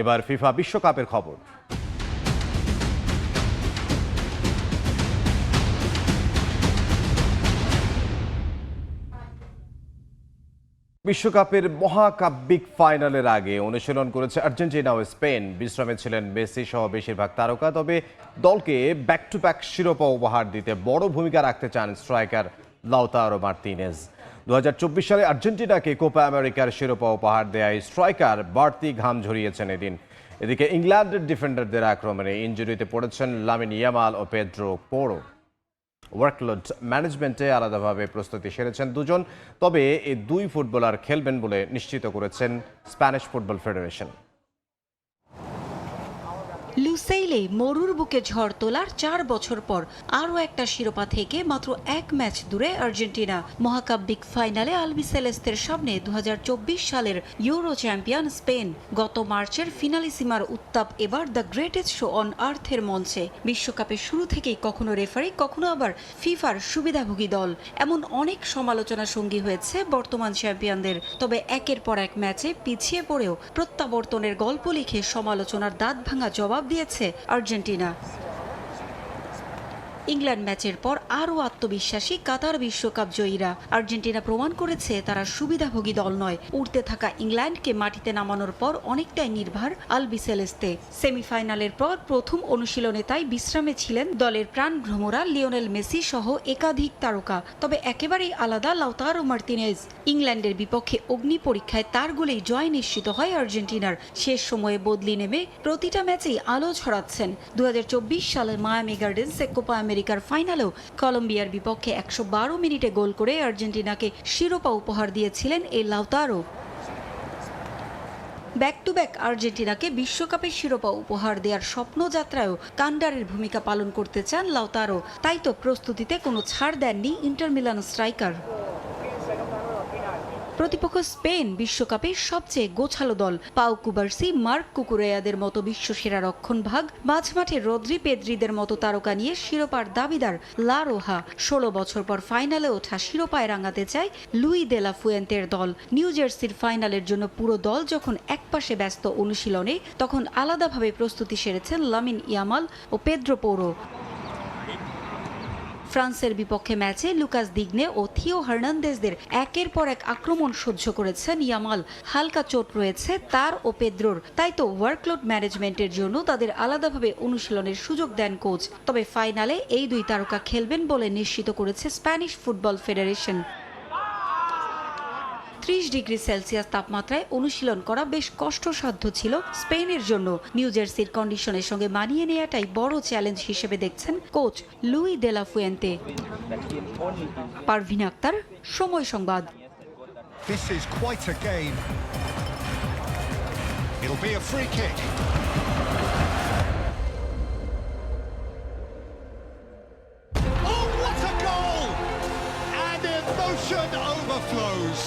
এবার ফিফা বিশ্বকাপের খবর। বিশ্বকাপের মহাকাব্যিক ফাইনালের আগে অনুশীলন করেছে আর্জেন্টিনা ও স্পেন। বিশ্রামে ছিলেন মেসি সহ বেশিরভাগ তারকা। তবে দলকে ব্যাক টু ব্যাক শিরোপা উপহার দিতে বড় ভূমিকা রাখতে চান স্ট্রাইকার লাউতারো মার্তিনেজ। 2024 সালে আর্জেন্টিনাকে কোপা আমেরিকার শিরোপা উপহার দেয় স্ট্রাইকার বাড়তি ঘাম ঝরিয়েছেন এদিন। এদিকে ইংল্যান্ডের ডিফেন্ডারদের আক্রমণে ইনজুরিতে পড়েছেন লামিন ইয়ামাল ও পেদ্রো পোরো। ওয়ার্কলোড ম্যানেজমেন্টে আলাদাভাবে প্রস্তুতি সেরেছেন দুজন। তবে এই দুই ফুটবলার খেলবেন বলে নিশ্চিত করেছেন স্প্যানিশ ফুটবল ফেডারেশন। লুসেইলে মরুর বুকে ঝড় তোলার 4 বছর পর আরও একটা শিরোপা থেকে মাত্র এক ম্যাচ দূরে আর্জেন্টিনা। মহাকাব্যিক ফাইনালে আলবিসেলেস্তের সামনে 2024 সালের ইউরো চ্যাম্পিয়ন স্পেন। গত মার্চের ফিনালিসিমার উত্তাপ এবার দ্য গ্রেটেস্ট শো অন আর্থের মঞ্চে। বিশ্বকাপের শুরু থেকেই কখনো রেফারি, কখনো আবার ফিফার সুবিধাভোগী দল, এমন অনেক সমালোচনা সঙ্গী হয়েছে বর্তমান চ্যাম্পিয়নদের। তবে একের পর এক ম্যাচে পিছিয়ে পড়েও প্রত্যাবর্তনের গল্প লিখে সমালোচনার দাঁত ভাঙা জবাব দিয়েছে আর্জেন্টিনা। ইংল্যান্ড ম্যাচের পর আরও আত্মবিশ্বাসী কাতার বিশ্বকাপ জয়ীরা। আর্জেন্টিনা প্রমাণ করেছে তারা সুবিধাভোগী দল নয়। উঠতে থাকা ইংল্যান্ডকে মাটিতে নামানোর পর অনেকটাই নির্ভর আলবিসেলেস্তে। সেমিফাইনালের পর প্রথম অনুশীলনে তাই বিশ্রামে ছিলেন দলের প্রাণভ্রমরা লিওনেল মেসি সহ একাধিক তারকা। তবে একেবারেই আলাদা লাউতারো মার্তিনেজ। ইংল্যান্ডের বিপক্ষে অগ্নি পরীক্ষায় তার গোলেই জয় নিশ্চিত হয় আর্জেন্টিনার। শেষ সময়ে বদলি নেমে প্রতিটা ম্যাচেই আলো ছড়াচ্ছেন। 2024 সালে মায়ামি গার্ডেন্সে কোপা আমেরিকার ফাইনালেও কলম্বিয়ার বিপক্ষে 112 মিনিটে গোল করে আর্জেন্টিনাকে শিরোপা উপহার দিয়েছিলেন এই লাউতারো। ব্যাক টু ব্যাক আর্জেন্টিনাকে বিশ্বকাপের শিরোপা উপহার দেওয়ার স্বপ্নযাত্রায়ও কান্ডারের ভূমিকা পালন করতে চান লাউতারো। তাই তো প্রস্তুতিতে কোনো ছাড় দেননি ইন্টার মিলান স্ট্রাইকার। প্রতিপক্ষ স্পেন বিশ্বকাপের সবচেয়ে গোছালো দল। পাউ কুবার্সি, মার্ক কুকুরেয়াদের মতো বিশ্বসেরা রক্ষণভাগ, মাঝমাঠে রদ্রি পেদ্রিদের মতো তারকা নিয়ে শিরোপার দাবিদার লা রোহা। 16 বছর পর ফাইনালে ওঠা শিরোপায় রাঙাতে চায় লুই দে লা ফুয়েন্তের দল। নিউ জার্সির ফাইনালের জন্য পুরো দল যখন একপাশে ব্যস্ত অনুশীলনে, তখন আলাদাভাবে প্রস্তুতি সেরেছেন লামিন ইয়ামাল ও পেদ্রো পোরো। ফ্রান্সের বিপক্ষে ম্যাচে লুকাস দিগনে ও থিও হার্নান্দেজদের একের পর এক আক্রমণ সহ্য করেছেন ইয়ামাল। হালকা চোট রয়েছে তার ও পেদ্রোর। তাই তো ওয়ার্কলোড ম্যানেজমেন্টের জন্য তাদের আলাদাভাবে অনুশীলনের সুযোগ দেন কোচ। তবে ফাইনালে এই দুই তারকা খেলবেন বলে নিশ্চিত করেছে Spanish football federation. 30 degree Celsius তাপমাত্রায় অনুশীলন করা বেশ কষ্টসাধ্য ছিল স্পেনের জন্য। নিউ জার্সির কন্ডিশনের সঙ্গে মানিয়ে নেওয়াটাই বড় চ্যালেঞ্জ হিসেবে দেখছেন কোচ লুই দে লা ফুয়েন্তে। পারভিন আক্তার, সময় সংবাদ। This is quite a game. It'll be a free kick. Oh, what a goal! And emotion overflows.